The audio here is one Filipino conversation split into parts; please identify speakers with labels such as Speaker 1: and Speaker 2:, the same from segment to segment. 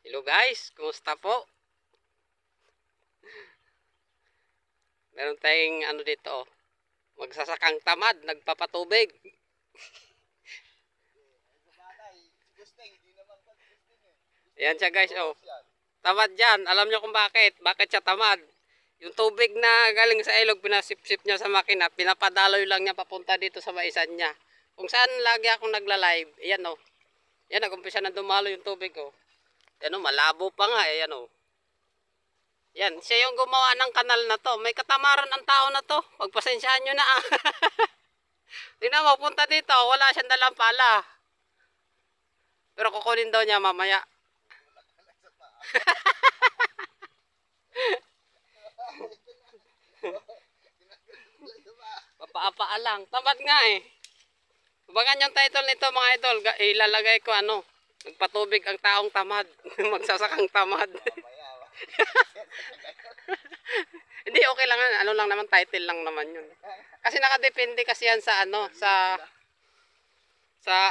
Speaker 1: Hello guys, kumusta po? Meron tayong ano dito, oh. Magsasakang tamad, nagpapatubig. Ayan siya guys, oh. Tamad yan. Alam nyo kung bakit? Bakit siya tamad? Yung tubig na galing sa ilog, pinasip-sip niya sa makina, pinapadaloy lang niya papunta dito sa maisan niya. Kung saan lagi akong nagla-live, ayan oh. Yan, nag-umpisa na dumalo yung tubig, oh. Yan oh, malabo pa nga, ayan oh. Yan, siya yung gumawa ng kanal na to. May katamaran ang tao na to. Pagpasensyahan nyo na ah. Tingnan mo, punta dito. Wala siyang dalang pala. Pero kukunin daw niya mamaya. Papaapaa lang. Tamad nga eh. Abangan yung title nito mga idol. Ilalagay ko ano. Nagpatubig ang taong tamad. Magsasakang tamad. Hindi, okay lang. Ano lang naman, title lang naman yun. Kasi nakadepende kasi yan sa ano, sa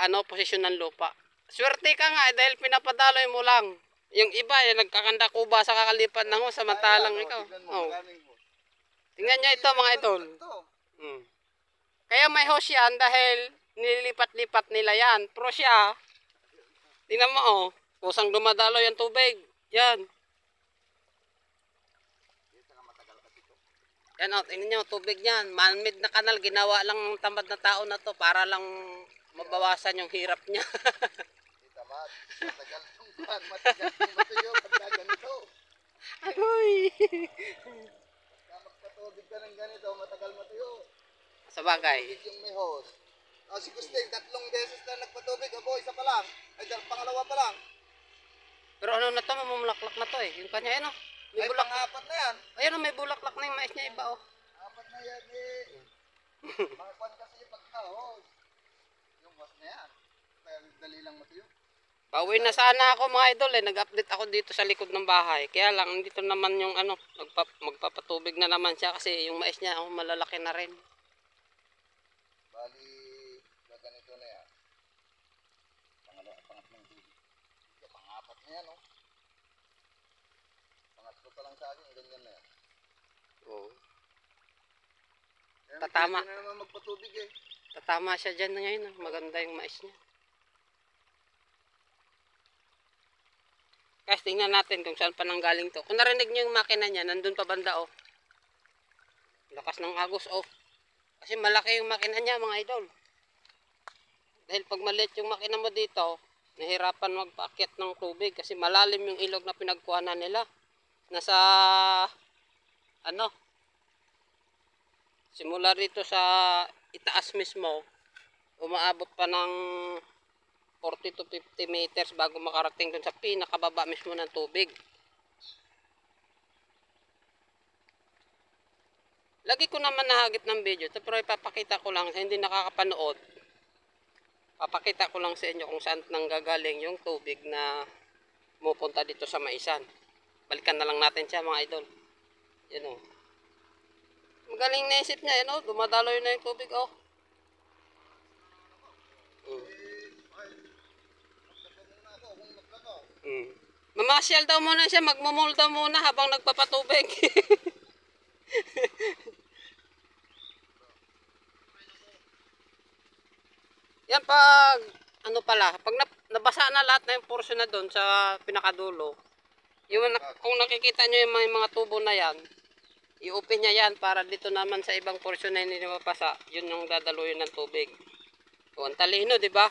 Speaker 1: ano, posisyon ng lupa. Swerte ka nga dahil pinapadaloy mo lang. Yung iba, nagkakanda kuba sa kakalipan ng samantalang ikaw. Oh. Tingnan nyo ito mga idol. Kaya may host yan dahil nililipat-lipat nila yan. Pero siya, tingnan mo oh, kusang dumadaloy yung tubig. Yan. Yan o, tingnan nyo, tubig yan. Man-made na kanal, ginawa lang ng tamad na tao na to para lang mabawasan yung hirap niya.
Speaker 2: Tamad, matagal yung matuyo, pagka ganito.
Speaker 1: Agoy!
Speaker 2: Magpatubig ka ng ganito, matagal matuyo.
Speaker 1: Sa bagay.
Speaker 2: Yung may hose. Si Gusting, 3 beses na nagpatubig. Abo, isa pa lang. Ay, pangalawa pa lang.
Speaker 1: Pero ano na to, mamulaklak na to eh. Yung kanya, ayun o. May
Speaker 2: ay,
Speaker 1: bulak.
Speaker 2: pang-apat na yan.
Speaker 1: Ayun o, may bulaklak na yung mais niya iba o.
Speaker 2: 4 na yan eh. Mga kwan kasi pagka-hose. Yung hose na yan. Kaya dali lang matuyo.
Speaker 1: Pauwi na sana ako mga idol eh. Nag-update ako dito sa likod ng bahay. Kaya lang, dito naman yung ano, magpapatubig na naman siya kasi yung mais niya oh, malalaki na rin.
Speaker 2: Bali, ganito na yan. Pangatlong tubig. Pang-apat na yan oh. Pangatlo pa lang sa akin, ganyan na yan.
Speaker 1: Oo.
Speaker 2: Kaya
Speaker 1: Tatama.
Speaker 2: na naman magpatubig eh.
Speaker 1: Tatama siya dyan na ngayon. Maganda yung mais niya. Guys, tingnan natin kung saan pa nanggaling to. Kung narinig niyo yung makina niya, nandun pa banda oh. Lakas ng agos oh. Kasi malaki yung makina niya mga idol. Dahil pag maliit yung makina mo dito, nahirapan magpaakyat ng tubig kasi malalim yung ilog na pinagkuhanan nila. Nasa ano? Simula rito sa itaas mismo, umaabot pa ng 40 to 50 meters bago makarating dun sa pinakababa mismo ng tubig. Lagi ko naman nahagip ng video, pero ipapakita ko lang sa hindi nakakapanood. Papakita ko lang sa inyo kung saan nanggagaling yung tubig na pupunta dito sa maisan. Balikan na lang natin siya mga idol. Yan o. Magaling naisip niya, yan o. Dumadaloy na yung tubig o. Mamasyal daw muna siya, magmumul daw muna habang nagpapatubig. Yan pag, ano pala, pag nabasa na lahat na yung portion na doon sa pinakadulo, yung, kung nakikita nyo yung mga tubo na yan, i-open niya yan para dito naman sa ibang portion na hindi mapasa, yun yung dadaluyin ng tubig. O, ang talino, di ba?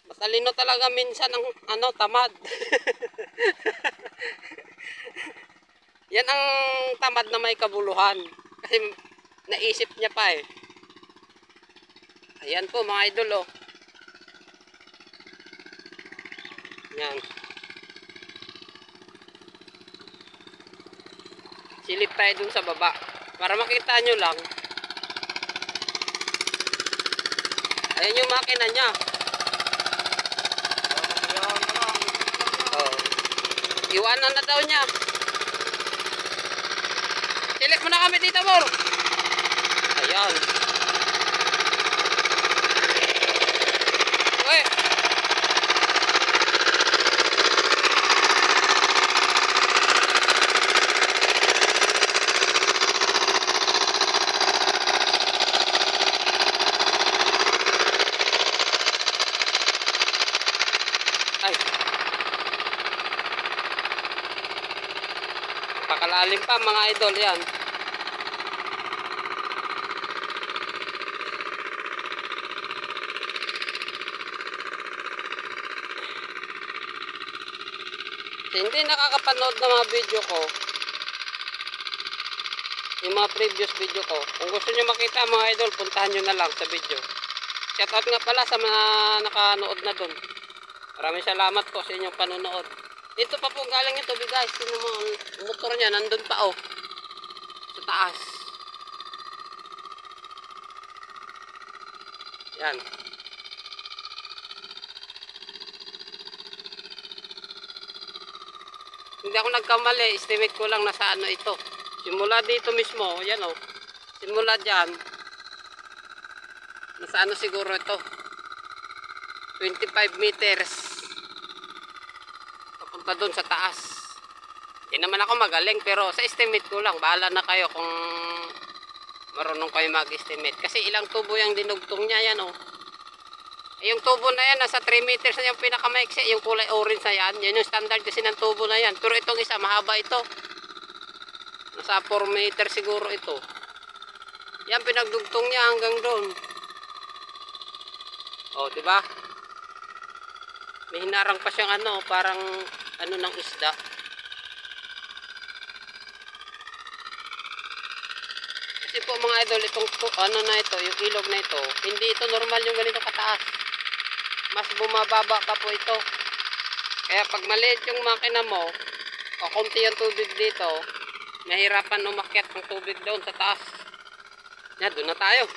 Speaker 1: Matalino talaga minsan ang ano, tamad. Yan ang tamad na may kabuluhan. Kasi naisip niya pa eh. Ayan po mga idol oh. Yan. Silip tayo dun sa baba. Para makita nyo lang. Ayan yung makina niya. Oh. Iwanan na daw niya. Silip mo na kami dito, Bor. Ayan. Uy. Ay. Pakalalim pa mga idol yan. Hindi nakakapanood ng mga video ko, yung mga previous video ko, kung gusto nyo makita mga idol, puntahan nyo na lang sa video. Shoutout nga pala sa mga nakanood na dun. Maraming salamat po sa inyong panonood. Dito pa po galing yung tubig guys. Sino mo, motor niya nandun pa oh, sa taas. Yan. Hindi ako nagkamali, estimate ko lang nasa ano ito. Simula dito mismo, yan oh. Simula dyan, nasa ano siguro ito. 25 meters. Papunta doon sa taas. Hindi naman ako magaling, pero sa estimate ko lang. Bahala na kayo kung marunong kayo mag-estimate. Kasi ilang tubo yung dinugtong niya yan oh. Yung tubo na yan, nasa 3 meters na yung pinakamaiksi, yung kulay orange na yan. Yan yung standard kasi ng tubo na yan. Pero itong isa, mahaba ito. Nasa 4 meter siguro ito. Yan, pinagdugtong niya hanggang doon. O, diba? May hinarang pa siyang ano, parang ano ng isda. Kasi po mga idol, itong ano na ito, yung ilog na ito, hindi ito normal yung ganito kataas. Mas bumababa pa po ito. Kaya pag maliit yung makina mo, o konti yung tubig dito, nahirapan umakyat ng tubig doon sa taas. Yan, doon na tayo.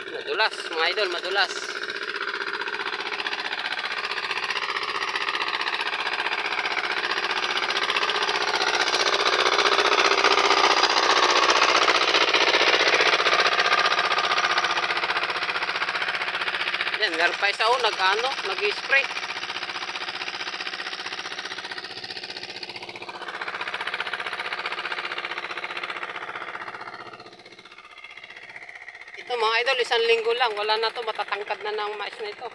Speaker 1: Madulas, mga idol, madulas. Yan, meron pa isa o, nag-spray. Ito mga idol, 1 linggo lang. Wala na to, matatangkad na ng mais na ito.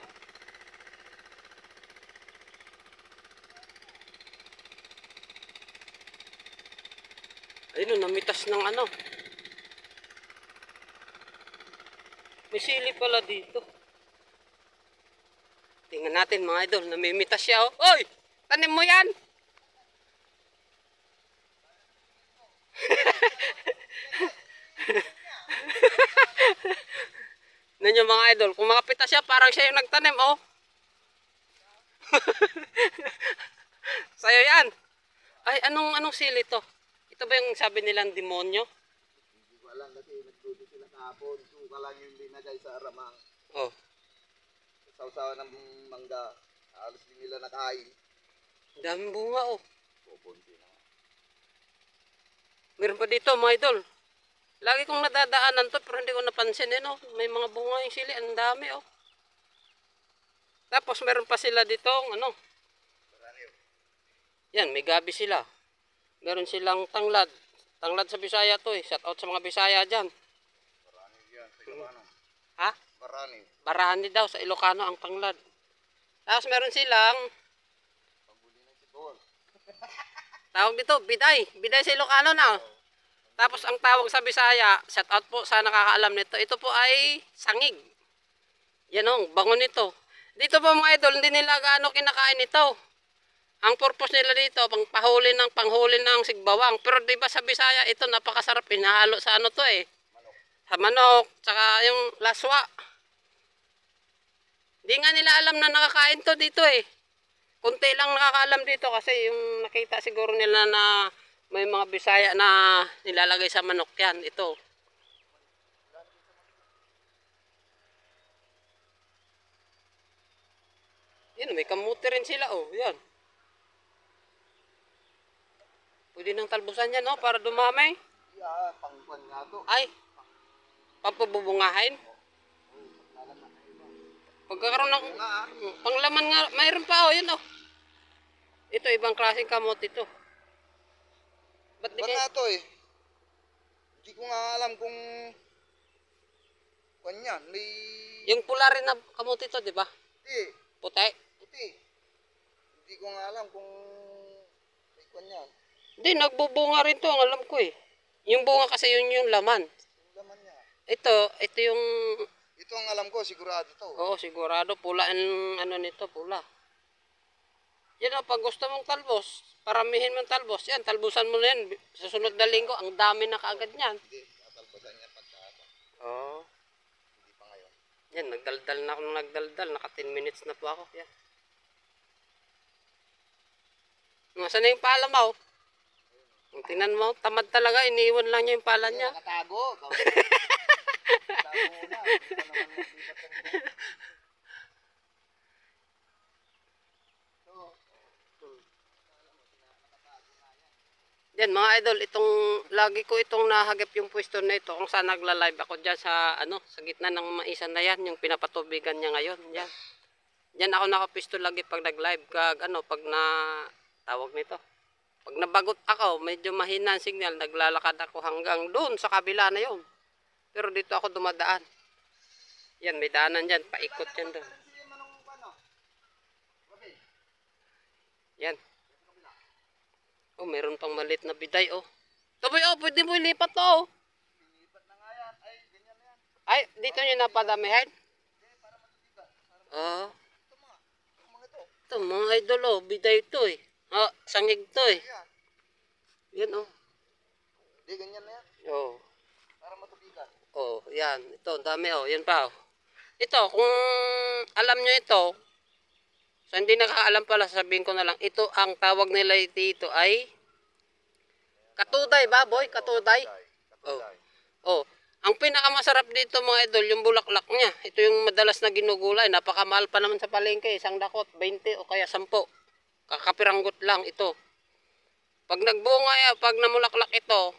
Speaker 1: Ayun, namitas ng ano. May sili pala dito. Tingnan natin mga idol, namimitas siya oh. Oy! Tanim mo yan! Nanyo mga idol, kung makapita siya, parang siya yung nagtanim oh. Sa'yo yan. Ay, anong sili to? Ito ba yung sabi nilang demonyo?
Speaker 2: Hindi ko alam kasi nagdudo sila kahapon. Suka lang yung linagay sa aramang.
Speaker 1: Oh.
Speaker 2: Sausawa ng mangga. Halos din nila nakain.
Speaker 1: Daming bunga oh.
Speaker 2: Pupunti na.
Speaker 1: Meron pa dito mga idol. Lagi kong nadadaanan to pero hindi ko napansin eh no. May mga bunga yung sili, ang dami oh. Tapos meron pa sila dito ano. Yan, may gabi sila. Meron silang tanglad. Tanglad sa Bisaya to eh. Shout out sa mga Bisaya dyan.
Speaker 2: Barani yan sa Ilocano.
Speaker 1: Ha?
Speaker 2: Barani.
Speaker 1: Barahani daw sa Ilocano ang tanglad. Tapos meron silang
Speaker 2: Pambuli ng sipol.
Speaker 1: tawag dito, biday. Biday sa Ilocano na. Tapos ang tawag sa Bisaya, shout out po sa nakakaalam nito. Ito po ay sangig. Yan o, bango nito. Dito po mga idol, hindi nila gaano kinakain ito. Ang purpose nila dito, panghuli ng sigbawang. Pero di ba sa Bisaya, ito napakasarap. Pinahalo sa ano to eh.
Speaker 2: Manok.
Speaker 1: Sa manok, tsaka yung laswa. Di nga nila alam na nakakain to dito eh. Kunti lang nakakaalam dito kasi yung nakita siguro nila na may mga Bisaya na nilalagay sa manok yan. Ito. Yan, may kamuti rin sila oh. Yan. Pwede nang talbusan yan no, para dumamay.
Speaker 2: Yeah, pangkuan nga to.
Speaker 1: Ay, pampabubungahin. Pagkakaroon ng panglaman nga, mayroon pa oh, yun oh. Ito, ibang klaseng kamot ito. Ba't di
Speaker 2: Ba't
Speaker 1: kayo?
Speaker 2: nga to eh? Hindi ko nga alam kung kanyan, may
Speaker 1: Yung pula rin na kamuti to, di ba?
Speaker 2: hindi,
Speaker 1: Puti.
Speaker 2: puti. Hindi ko nga alam kung may kanyan.
Speaker 1: Hindi, nagbubunga rin to, ang alam ko eh. Yung bunga kasi yun yung laman.
Speaker 2: Yung laman niya.
Speaker 1: Ito yung,
Speaker 2: Ito ang alam ko, sigurado to.
Speaker 1: oo, sigurado, pula ang ano nito, pula. Yan o, pag gusto mong talbos, paramihin mong talbos, yan, talbusan mo na yan. Sa sunod na linggo, ang dami na kaagad niyan.
Speaker 2: Hindi, tatalbasan niya pagka ano.
Speaker 1: Oo.
Speaker 2: Hindi pa ngayon.
Speaker 1: Yan, nagdaldal na ako nung nagdaldal. Naka 10 minutes na po ako. Yan. Nasaan na yung pala mo? Tingnan mo, tamad talaga. Iniiwan lang niya yung pala niya.
Speaker 2: Nakatago. Nakatago muna. Hindi pa naman maglipat ang buwan.
Speaker 1: Yan mga idol, lagi ko itong nahagip yung pwesto na ito kung saan nagla-live ako dyan sa sa gitna ng maisan na yan, yung pinapatubigan niya ngayon. Yan. Yan ako nakapwesto lagi pag nag-live pag tawag nito. Pag nabagot ako, medyo mahina ang signal, naglalakad ako hanggang doon sa kabila na yon. Pero dito ako dumadaan. Yan, may daanan dyan, paikot yan doon. Yan. Oh, meron pang maliit na biday, oh. Taboy, oh, pwede mo ilipat to, oh.
Speaker 2: Lipat na nga yan. Ay, ganyan na yan.
Speaker 1: Ay, dito nyo napadamihan?
Speaker 2: Hindi, para matubigan.
Speaker 1: Oo.
Speaker 2: Ito mga. Ito mga ito.
Speaker 1: Ito, mga idol, oh. Biday to, eh. Oh, sangig to, eh.
Speaker 2: Yan.
Speaker 1: Yan, oh.
Speaker 2: Hindi, ganyan na yan.
Speaker 1: Oh.
Speaker 2: Para matubigan.
Speaker 1: Oh, yan. Ito, dami, oh. Yan pa, oh. Ito, kung alam nyo ito, so hindi nakakaalam pala, sasabihin ko na lang, ito ang tawag nila dito ay katuday ba, boy? Katuday? Oh. Oh. Ang pinakamasarap dito mga idol, yung bulaklak niya. Ito yung madalas na ginugulay. Napakamahal pa naman sa palengke. Isang dakot, 20 o kaya 10. Kakapiranggot lang ito. Pag nagbunga yan, pag namulaklak ito,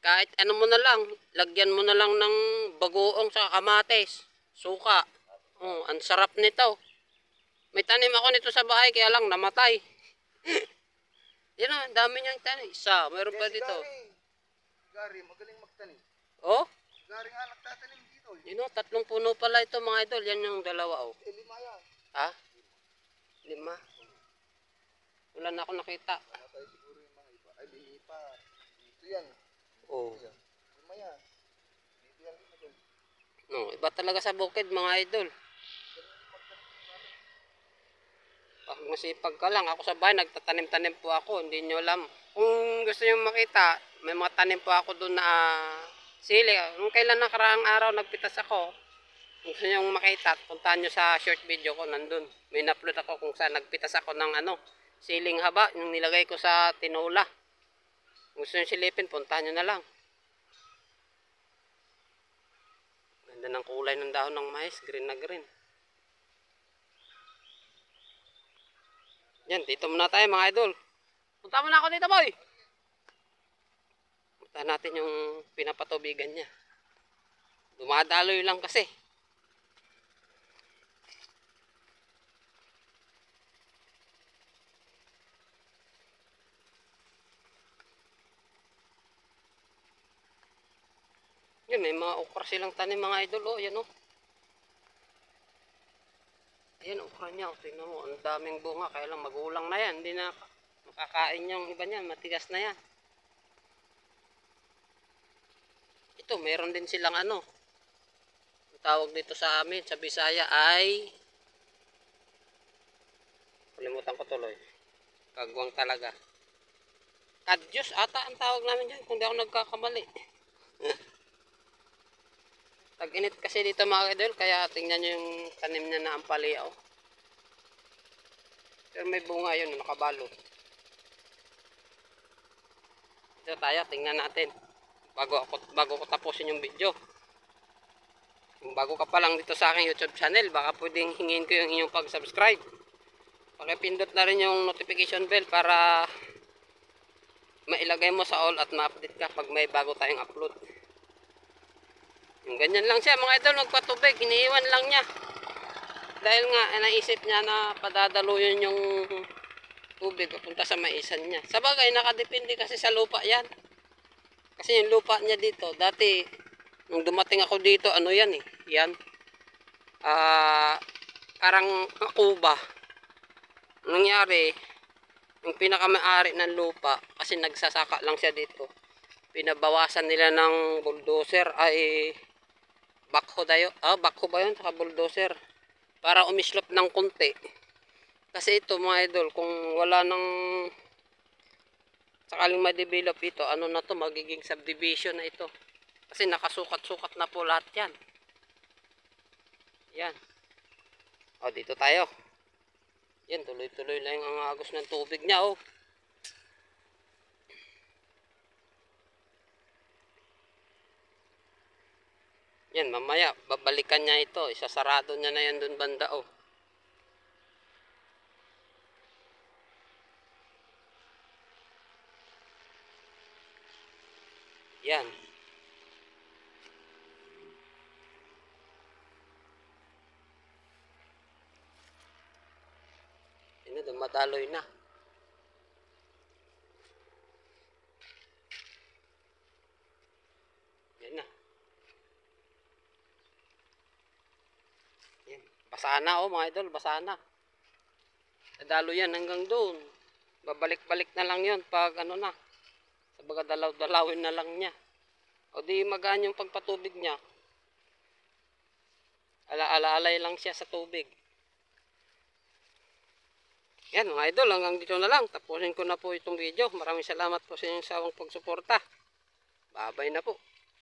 Speaker 1: kahit ano mo na lang, lagyan mo na lang ng bagoong sa kamatis, suka. Oh, ang sarap nito. May tanim ako nito sa bahay, kaya lang namatay. Yan o, dami niyang tanim. Isa, mayroon pa dito.
Speaker 2: Gary, magaling magtanim.
Speaker 1: Oh,
Speaker 2: Gary nga nagtatanim dito.
Speaker 1: yun o, 3 puno pala ito mga idol. Yan yung dalawa o.
Speaker 2: 5 yan.
Speaker 1: Ha? 5. Wala na ako nakita.
Speaker 2: Wala tayo siguro yung mga iba. Ay, lilipa. Dito yan.
Speaker 1: Oh.
Speaker 2: 5 yan. Dito yan.
Speaker 1: No, iba talaga sa bukid mga idol. Pag masipag ka lang, ako sa bahay, nagtatanim-tanim po ako. Hindi nyo alam. Kung gusto nyo makita, may mga tanim po ako doon na sili. Nung kailan nakaraang araw, nagpitas ako. Kung gusto nyo makita, puntahan nyo sa short video ko, nandun. May na-upload ako kung saan nagpitas ako ng siling haba, yung nilagay ko sa tinola. Kung gusto nyo silipin, puntahan nyo na lang. Ganda ng kulay ng dahon ng mais, green na green. Yan, dito muna tayo mga idol. Punta muna ako dito, boy. Punta natin yung pinapatubigan niya. Dumadaloy lang kasi. Yun, may mga okra silang tanim mga idol. Oh, yan oh. Ayan, okra niya. Tingnan mo, ang daming bunga. Kaya lang magulang na yan. Hindi na makakain yung iba niyan. Matigas na yan. Ito, meron din silang ang tawag dito sa amin, sa Bisaya ay kalimutan ko tuloy. Kagwang talaga. Kadyos ata ang tawag namin dyan. Kung di ako nagkakamali. Tag-init kasi dito mga idol, kaya tingnan nyo yung tanim niya na ampalaya. Oh. Pero may bunga yun, nakabalot. Ito tayo, tingnan natin. Bago ko tapusin yung video. Kung bago ka pa lang dito sa aking YouTube channel, baka pwedeng hingin ko yung inyong pag-subscribe. Pakipindot na rin yung notification bell para mailagay mo sa all at ma-update ka pag may bago tayong upload. Yung ganyan lang siya mga idol, nagpatubig, iniiwan lang niya. Dahil nga naisip niya na padadaluyan yung tubig papunta sa maisan niya. Sa bagay, nakadepende kasi sa lupa yan. Kasi yung lupa niya dito, dati, nung dumating ako dito, ano yan eh, yan. Parang kuba. Nangyari, yung pinaka-may-ari ng lupa, kasi nagsasaka lang siya dito, pinabawasan nila ng bulldozer ay backhoe ba yun? Saka bulldozer. Para umislop ng konti. Kasi ito mga idol, kung wala nang sakaling ma-develop ito, ano na to, magiging subdivision na ito. Kasi nakasukat-sukat na po lahat yan. Yan. O, dito tayo. Yan, tuloy-tuloy lang ang agos ng tubig niya, oh. Yan, mamaya, babalikan niya ito. Isasarado niya na yan dun banda, oh. Yan. Yan, dumadaloy na. Yan na. Yan. Basa na, oh mga idol, basa na. Dadalo yan hanggang doon. Babalik-balik na lang yon pag ano na. Sabaga dalaw-dalawin na lang niya. O di magaan yung pagpatubig niya. Ala-alay lang siya sa tubig. Yan mga idol, hanggang dito na lang. Tapusin ko na po itong video. Maraming salamat po sa inyong sawang pagsuporta. Babay na po.